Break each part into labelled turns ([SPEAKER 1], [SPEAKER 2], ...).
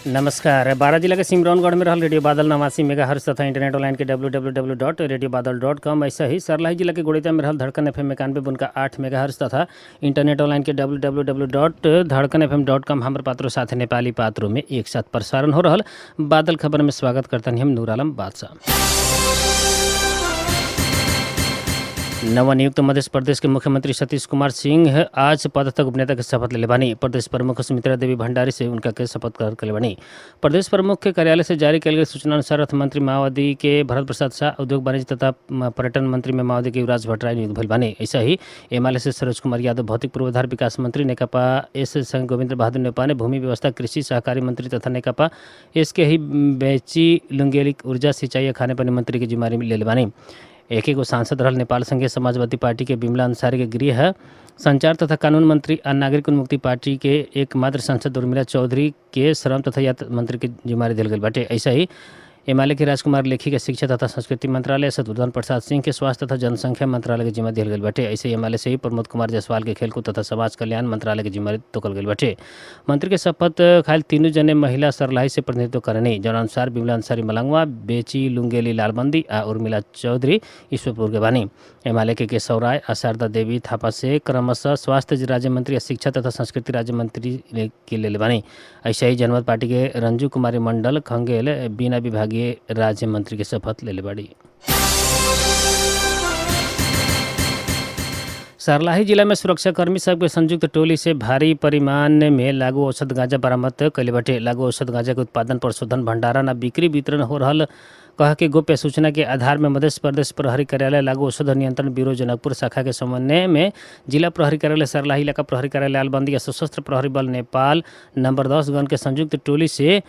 [SPEAKER 1] नमस्कार। बारा जिला के सिमरौनगढ़ में रहल रेडियो बादल 89 मेगाहर्ट्ज तथा इंटरनेट ऑनलाइन के www.radiobadal.com। ऐसा ही सरलाही जिला के गोड़िया में रहल धड़कन FM 91.8 मेगाहर्ट्ज तथा इंटरनेट ऑनलाइन के www.धड़कनfm.com हमारे पात्रों साथ नेपाली पात्रों में एक साथ प्रसारण हो रहल बादल खबर में स्वागत करते हैं हम नूर आलम बादशाह। नवनियुक्त मध्य प्रदेश के मुख्यमंत्री सतीश कुमार सिंह आज पद तक उपनेता के शपथ ले बानी। प्रदेश प्रमुख सुमित्रा देवी भंडारी से उनका के शपथ ग्रहण कर बानी। प्रदेश प्रमुख के कार्यालय से जारी किया गई सूचना अनुसार अर्थ मंत्री माओवादी के भरत प्रसाद शाह, उद्योग वाणिज्य तथा पर्यटन मंत्री में माओवादी के युवराज भट्टराय नियुक्त भइल बानी। ऐसा ही एमएलए से सरोज कुमार यादव, भौतिक पूर्वाधार विकास मंत्री नेकपा एस संघ गोविंद बहादुर नेपाने, भूमि व्यवस्था कृषि सहकारी मंत्री तथा नेकपा एस के ही बेची लुंगेली ऊर्जा सिंचाई खाने पानी मंत्री की जिम्मेदारी ले बानी। एक सांसद रहल नेपाल संघीय समाजवादी पार्टी के बिमला अंसारी के गृह संचार तथा कानून मंत्री और नागरिक उन्मुक्ति पार्टी के एकमात्र सांसद उर्मिला चौधरी के श्रम तथा यातायात मंत्री के जिम्मेदारी दिल गई बाटे। ऐसा ही एमएलए के राजकुमार लेखी के शिक्षा तथा संस्कृति मंत्रालय, शत्रुघ्न प्रसाद सिंह के स्वास्थ्य तथा जनसंख्या मंत्रालय के जिम्मेदारी दिल गई बाटे। ऐसे एमएलए से ही प्रमोद कुमार जायसवाल के खेलकूद तथा समाज कल्याण मंत्रालय के जिम्मेदारी तोकल गई बाटे। मंत्री के शपथ खाली तीनों जने महिला सरलाही से प्रतिनिधित्व करनी, जौन अनुसार बिमला अंसारी मलंगवा, बेची लुंगेली लालबंदी आ उर्मिला चौधरी ईश्वरपुर के बानी। एमएलए के केशव राय और शारदा देवी थापा से क्रमशः स्वास्थ्य राज्य मंत्री और शिक्षा तथा संस्कृति राज्य मंत्री के ले बानी। ऐसा ही जनमत पार्टी के रंजू कुमारी मंडल खंगेल बिना विभागीय राज्य मंत्री के शपथ ले बाड़ी। सरलाही जिला में सुरक्षाकर्मी सब के संयुक्त टोली से भारी परिमाण में लागू औषध गांजा बरामद कैले बाटे। लागू औषध गांजा के उत्पादन, प्रशोधन, भंडारण और बिक्री वितरण हो रहल कह के गोप्य सूचना के आधार में मध्य प्रदेश प्रहरी कार्यालय लागू औषध नियंत्रण ब्यूरो जनकपुर शाखा के समन्वय में जिला प्रहरी कार्यालय सरलाही, इलाका प्रहरी कार्यालय लालबंदी, सशस्त्र प्रहरी बल नेपाल नंबर 10 गण के संयुक्त टोली से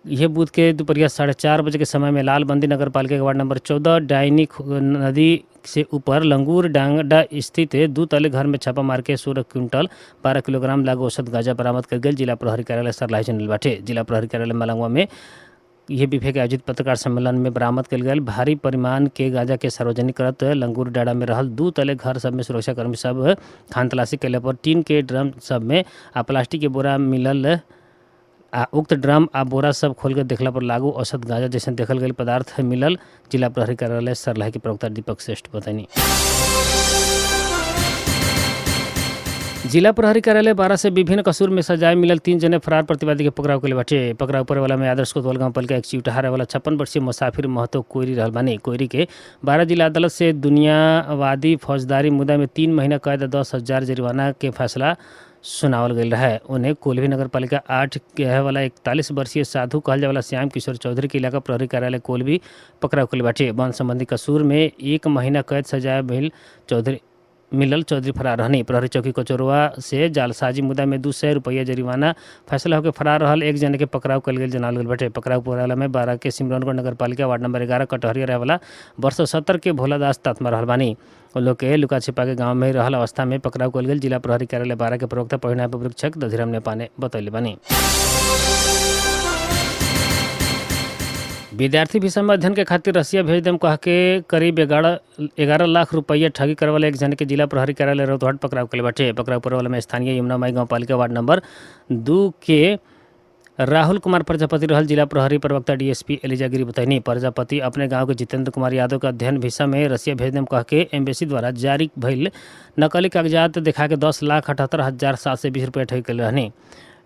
[SPEAKER 1] यह बुध के दोपहर 4:30 बजे के समय में लालबंदी नगर पालिका के वार्ड नंबर 14 डायनी नदी से ऊपर लंगूर डांगडा स्थित 2 तले घर में छापा मार के 16 क्विंटल 12 किलोग्राम लागू औषध गांजा बरामद कर गई। जिला प्रहरी कार्यालय सरलाही से मिल बाटे। जिला प्रहरी कार्यालय मलंगवा में यह विभाग के आयोजित पत्रकार सम्मेलन में बरामद कल गए भारी परिमाण के गांजा के सार्वजनिक करत लंगूर डाड़ा में रहल 2 तले घर सब में सुरक्षाकर्मी सब खान तलाशी कैले पर टीन के ड्रम सब में आ प्लास्टिक के बोरा मिलल उक्त ड्रम आ बोरा सब खोल कर देखला पर लागू औषध गांजा जैसे देखल गई पदार्थ मिलल। जिला प्रहरी कार्यालय सरलाही के प्रवक्ता दीपक श्रेष्ठ बतानी। जिला प्रहरी कार्यालय 12 से विभिन्न कसूर में सजाए मिलल 3 जने फरार प्रतिवादी के पकड़ाव के लिए बाटे। पकड़ाव करे वाला में आदर्श कोतवाल गांव पालिका एक चिउटहार वाला 56 वर्षीय मुसाफिर महतो कोयरी रहल बानी। कोयरी के 12 जिला अदालत से दुनियावादी फौजदारी मुद्दा में 3 महीना कैद 10,000 जुर्माना के फैसला सुनावल गई है। उन्हें कोल्भी नगर पालिका 8 के वाला 41 वर्षीय साधु कहल वाला श्याम किशोर चौधरी के इलाका प्रहरी कार्यालय कोल्भी पकड़ाव के लिए बाटे। वन संबंधी कसूर में 1 महीना कैद सजाए मिलल चौधरी फरार रहनी। प्रहरी चौकी कचोरवा से जालसाजी मुद्दा में 200 रुपया जरिमाना फैसला होकर फरार रहल एक जने के पकड़ाव कल गई जनाल गई बाटे। पकड़ाव वाला में 12 के सिमरौनगढ़ नगर पालिका वार्ड नंबर 11 कटहरिया रहे वाला वर्ष 70 के भोलादास तात्मा रहल बानी। उन लोग के लुका छिपा के गाँव में रहल अवस्था में पकड़ाव कल गई। जिला प्रहरी कार्यालय 12 के प्रवक्ता परिणाम परीक्षक दधिराम नेपाने बतौले बानी। विद्यार्थी वीसा में अध्ययन के खातिर रसिया भेज देम कह के करीब 11 लाख रुपया ठगी करे वाला एक जन के जिला प्रहरी कार्यालय रौतहट पकड़ाव के बाटे। पकड़ाव करे वाला में स्थानीय यमुनामाई गांव पालिका वार्ड नंबर 2 के राहुल कुमार प्रजापति रहल। जिला प्रहरी प्रवक्ता डीएसपी एलिजा गिरी बताइनी। प्रजापति अपने गांव के जितेंद्र कुमार यादव का अध्ययन वीसा में रसिया भेज देम कह के एम्बेसी द्वारा जारी भइल नकली कागजात दिखा के 10,78,720 रुपया ठगी कर रहनी।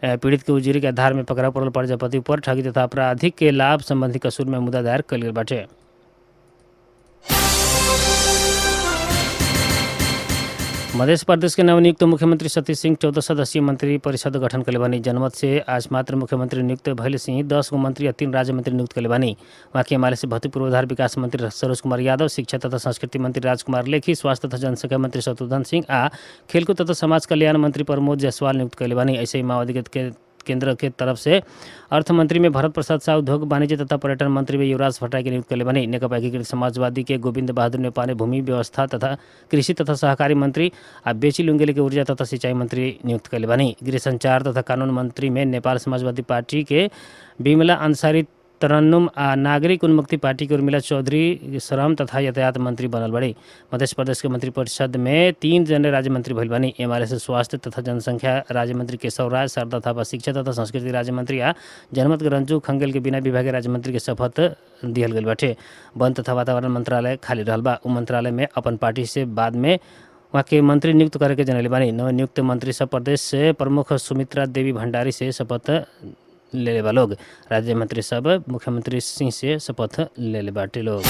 [SPEAKER 1] पीड़ित के उजुरी के आधार में पकड़ा पड़ल प्रजापति पर ठगी तथा आपराधिक के लाभ संबंधी कसूर में मुद्दा दायर कल गई बाटे। मध्य प्रदेश के नवनियुक्त मुख्यमंत्री सतीश सिंह 14 सदस्यीय मंत्री परिषद गठन कले बानी। जनमत से आज मात्र मुख्यमंत्री नियुक्त भइल सिंह 10 गो मंत्री और 3 राज्य मंत्री नियुक्त कले बानी। वहाँ के एमएलए से भौतिक पूर्वाधार विकास मंत्री सरोज कुमार यादव, शिक्षा तथा संस्कृति मंत्री राजकुमार लेखी, स्वास्थ्य तथा जनसंख्या मंत्री शत्रुघ्न सिंह आ खेलकूद तथा समाज कल्याण मंत्री प्रमोद जायसवाल नियुक्त कले बानी। ऐसे ही माओवादी के केंद्र के तरफ से अर्थ मंत्री में भरत प्रसाद शाह, उद्योग वाणिज्य तथा पर्यटन मंत्री में युवराज भट्टराय के नियुक्त कले बनी। नेकपा एकीकृत समाजवादी के गोविंद बहादुर नेपाने, भूमि व्यवस्था तथा कृषि तथा सहकारी मंत्री और बेची लुंगेली के ऊर्जा तथा सिंचाई मंत्री नियुक्त कले बनी। गृह संचार तथा कानून मंत्री में नेपाल समाजवादी पार्टी के बिमला अंसारी तरन्नुम आ नागरिक उन्मुक्ति पार्टी के उर्मिला चौधरी श्रम तथा यातायात मंत्री बनल बड़ी। मध्य प्रदेश के मंत्रिपरिषद में 3 जने राज्य मंत्री भइल बानी। एमआरए से स्वास्थ्य तथा जनसंख्या राज्य मंत्री केशव राय, शारदा थापा शिक्षा तथा संस्कृति राज्य मंत्री आ जनमत रंजू खंगेल के बिना विभागीय राज्य मंत्री के शपथ दिहल गइल बाटे। वन तथा वातावरण मंत्रालय खाली रहल बा। उ मंत्रालय में अपन पार्टी से बाद में वहाँ के मंत्री नियुक्त करे के जनले बानी। नवनियुक्त मंत्री सब प्रदेश से प्रमुख सुमित्रा देवी भंडारी से शपथ ले बा लोग। राज्य मंत्री सब मुख्यमंत्री सिंह से शपथ ले बाटे लोग।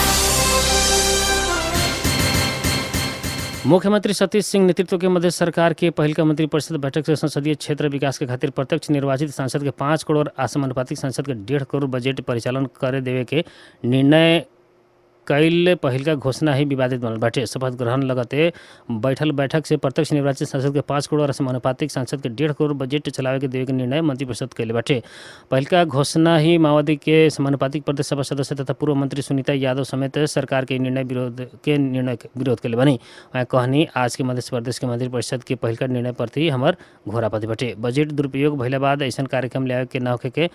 [SPEAKER 1] मुख्यमंत्री सतीश सिंह नेतृत्व के मध्य सरकार के पहिलका मंत्रिपरिषद बैठक से संसदीय क्षेत्र विकास के खातिर प्रत्यक्ष निर्वाचित सांसद के 5 करोड़ आ समानुपातिक सांसद के 1.5 करोड़ बजट परिचालन करे देवे के निर्णय कईल पहिलका घोषणा ही विवादित बनल बाटे। शपथ ग्रहण लगते बैठल बैठक से प्रत्यक्ष निर्वाचित सांसद के 5 करोड़ और समानुपातिक सांसद के 1.5 करोड़ बजट चलावे के देवे के निर्णय मंत्रिपरिषद कइले बाटे। पहिलका घोषणा ही माओवादी के समानुपातिक प्रदेश सभा सदस्य तथा पूर्व मंत्री सुनीता यादव समेत सरकार के निर्णय विरोध कइले बानी। वहाँ कहनी आज के मध्य प्रदेश के मंत्रिपरिषद के पहिलका निर्णय प्रति हमर घोर आपत्ति बाटे। बजट दुरुपयोग भइला बाद ऐसा कार्यक्रम ल्यावे के न होखे के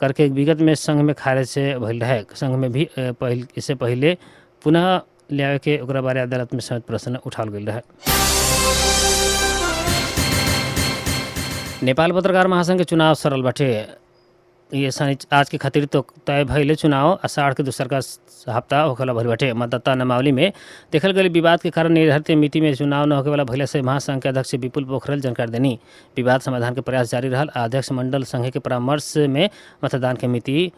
[SPEAKER 1] करके विगत में संघ में खारिज से भइल रहे। संघ में भी इससे पहले पुनः ल्यावे के ओकरा बारे अदालत में समेत प्रश्न उठाल गइल रहे। नेपाल पत्रकार महासंघ के चुनाव सरल बाटे। ये आज के खातिर तो तय भइले चुनाव आषाढ़ के दूसर का हफ्ता होखेला भइल बाटे। मतदाता नामावली में देखल गई विवाद के कारण निर्धारित मिति में चुनाव न होखे वाला भइला से महासंघ के अध्यक्ष विपुल पोखरेल जानकारी देनी। विवाद समाधान के प्रयास जारी रहल। अध्यक्ष मंडल संघ के परामर्श में मतदान के मिति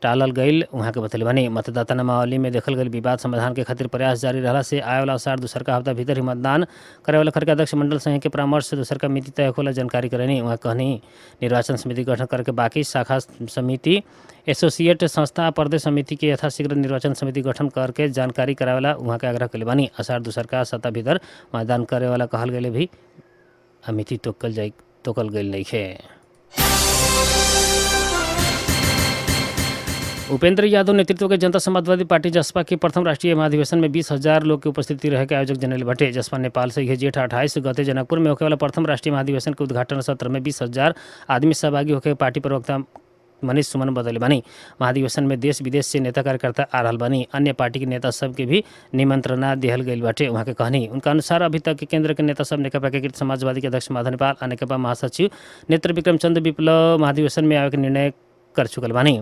[SPEAKER 1] टालल गईल वहाँ के बतले बानी। मतदाता नामावली में देखल गई विवाद समाधान के खातिर प्रयास जारी रहला से आए वाला आषाढ़ दूसर का हफ्ता भीतर ही मतदान करे वाला खर के अध्यक्ष मंडल संघ के परामर्श से दूसर का मिति तय होला जानकारी करेनी। वहाँ कहनी निर्वाचन समिति गठन करके बाकी शाखा समिति एसोसिएट संस्था प्रदेश समिति के यथाशीघ्र निर्वाचन समिति गठन करके जानकारी करावेला वहाँ के आग्रह कइले बानी। आषाढ़ दूसर का सप्ताह भीतर मतदान करे वाला कहल गए भी मिति तोकल गई नइखे। उपेंद्र यादव नेतृत्व के जनता समाजवादी पार्टी जसपा के प्रथम राष्ट्रीय महाधिवेशन में 20,000 लोग के उपस्थिति रहे के आयोजक जनले बाटे। जसपा नेपाल से यह जेठ 28 गते जनकपुर में होने वाला प्रथम राष्ट्रीय महाधिवेशन के उद्घाटन सत्र में 20,000 आदमी सहभागी होकर पार्टी प्रवक्ता मनीष सुमन बदले बानी। महाधिवेशन में देश विदेश से नेता कार्यकर्ता आ रहल बानी। अन्य पार्टी के नेता सब के भी निमंत्रणा दिहल गइल बाटे। वहाँ के कहनी उनका अनुसार अभी तक के केंद्र के नेता सब नेकपा एकीकृत समाजवादी के अध्यक्ष माधव नेपाल आ नेकपा महासचिव नेत्र विक्रम चंद्र विप्लव महाधिवेशन में आवे के निर्णय कर चुकल बानी।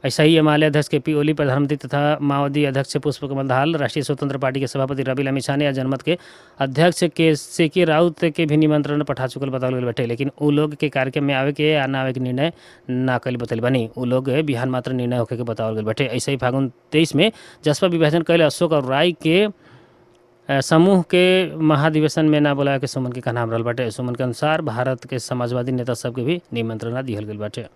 [SPEAKER 1] ऐसा ही एमआलए अध्यक्ष के पी ओली, प्रधानमंत्री तथा माओवादी अध्यक्ष पुष्पकमल दाहाल, राष्ट्रीय स्वतंत्र पार्टी के सभापति रवि लामिछाने या जनमत के अध्यक्ष के सेकी राउत के भी निमंत्रण पठा चुकल बतावल गइल बाटे। लेकिन उ लोग के कार्यक्रम में आवे के या ना आवे के निर्णय ना कइल बतल बानी। उ लोग बिहान मात्र निर्णय होखे के बतावल गइल बाटे। ऐसा ही फागुन 23 में जसपा विभाजन कइले अशोक और राय के समूह के महाधिवेशन में ना बोलावे के सुमन के कहना रहल बाटे। सुमन के अनुसार भारत के समाजवादी नेता सबके भी निमंत्रणा दिहल गइल बाटे।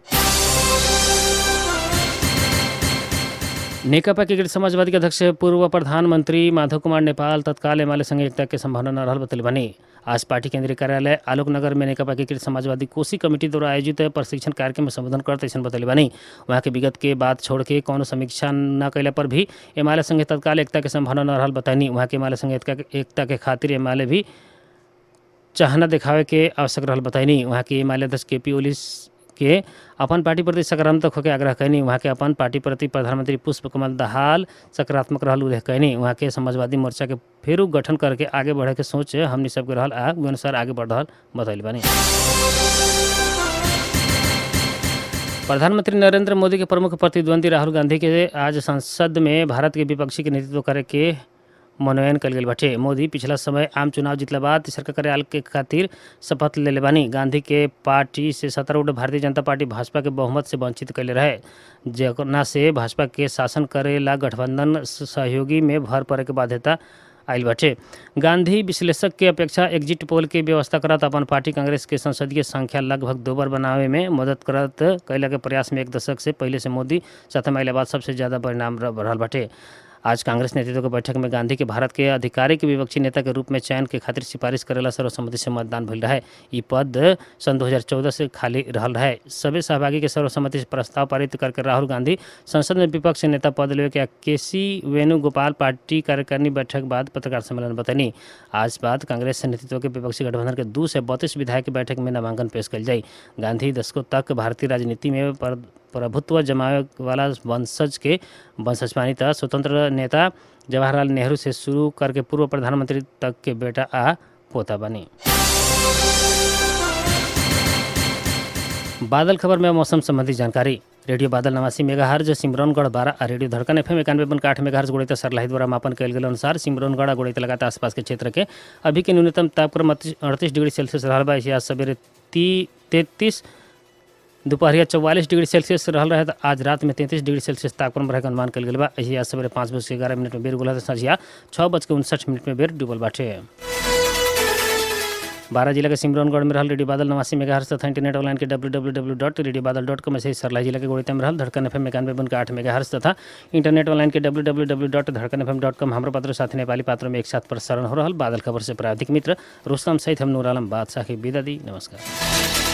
[SPEAKER 1] नेकपा एकीकृत समाजवादी के अध्यक्ष पूर्व प्रधानमंत्री माधव कुमार नेपाल तत्काल एमाले संगे एकता के संभावना न रहल बतले बानी। आज पार्टी केंद्रीय कार्यालय आलोक नगर में नेकपा एकीकृत समाजवादी कोसी कमेटी द्वारा आयोजित प्रशिक्षण कार्यक्रम में संबोधन करते ऐसा बतले बानी। वहाँ के विगत के बात छोड़ के कौनो समीक्षा न कैला पर भी एमाले संगे तत्काल एकता के संभावना न रहल बतानी। वहाँ के एमाले संगे एकता के खातिर एमाले भी चाहना दिखावे के आवश्यक रहल बताइनी। वहाँ के एमाले अध्यक्ष के पी ओली के अपन पार्टी प्रति सकारात्मक होकर आग्रह कैनी। वहाँ के अपन पार्टी प्रति प्रधानमंत्री पुष्पकमल दाहाल सकारात्मक रहल उल्लेख कैनी। वहाँ के समाजवादी मोर्चा के फेरू गठन करके आगे बढ़े के सोच हमनी सबके रहल आ अनुसार आगे बढ़ रहल बतैले बानी। प्रधानमंत्री नरेंद्र मोदी के प्रमुख प्रतिद्वंदी राहुल गांधी के आज संसद में भारत के विपक्षी के नेतृत्व करे के मनोनयन कल गई बाटे। मोदी पिछला समय आम चुनाव जीतला बाद तीसरा कार्यालय के खातिर शपथ ले बानी। गांधी के पार्टी से 17 भारतीय जनता पार्टी भाजपा के बहुमत से वंचित कैले रहे, जेना से भाजपा के शासन करे ला गठबंधन सहयोगी में भर पड़े के बाध्यता आयल बाटे। गांधी विश्लेषक के अपेक्षा एग्जिट पोल के व्यवस्था करत अपन पार्टी कांग्रेस के संसदीय संख्या लगभग 2 बार बनावे में मदद करत कैला के प्रयास में 1 दशक से पहले से मोदी सातवें महिला बाद सबसे ज़्यादा परिणाम रहल बाटे। आज कांग्रेस नेतृत्व के बैठक में गांधी के भारत के आधिकारिक विपक्षी नेता के रूप में चयन के खातिर सिफारिश करेला सर्वसम्मति से मतदान भइल रहे। ई पद सन 2014 से खाली रहल रहे। सभी सहभागी के सर्वसम्मति से प्रस्ताव पारित करके राहुल गांधी संसद में विपक्ष नेता पद लेवे के केसी वेणुगोपाल पार्टी कार्यकारिणी बैठक बाद पत्रकार सम्मेलन बतैनी। आज बाद कांग्रेस नेतृत्व के विपक्षी गठबंधन के 2 से 32 विधायक की बैठक में नामांकन पेश कल जाई। गांधी दशकों तक भारतीय राजनीति में प्रभुत्व जमावे वाला वंशज के वंशज मानी त स्वतंत्र नेता जवाहरलाल नेहरू से शुरू करके पूर्व प्रधानमंत्री तक के बेटा आ पोता बनी। बादल खबर में मौसम संबंधी जानकारी। रेडियो बादल 89 मेगाहर्ज सिमरौनगढ़ 12 और रेडियो धड़कन FM 91.8 मेगाहर्ज गोड़िता सरलाही द्वारा मापन कयल गेल अनुसार सिमरौनगढ़ और गोड़िता लगातार आसपास के क्षेत्र के अभी के न्यूनतम तापक्रम 38 डिग्री सेल्सियस रहल बा। आज सवेरे 33, दोपहरिया 44 डिग्री सेल्सियस रहल रहे तो आज रात में 33 डिग्री सेल्सियस तापक्रम रहे अनुमान कल गेल बा। आज सवेरे 5:11 में बेर गुला संझिया 6:59 में बेर डूबल बाटे। 12 जिला के सिमरौनगढ़ में रहल रेडियो बादल 89 मेगाहर्ज तथा इंटरनेट ऑनलाइन के www.radiobadal.com से सरलाही जिला के गोड़िता में रहल धड़कन FM 91.8 मेगाहर्ज तथा इंटरनेट ऑनलाइन के www.धड़कनfm.com हमरो पत्र साथी नेपाली पात्रों में एक साथ प्रसारण हो रहल बादल खबर से प्राधिक मित्र रोस्तम सहित हम नूर आलम बादशाह की विदा दी। नमस्कार।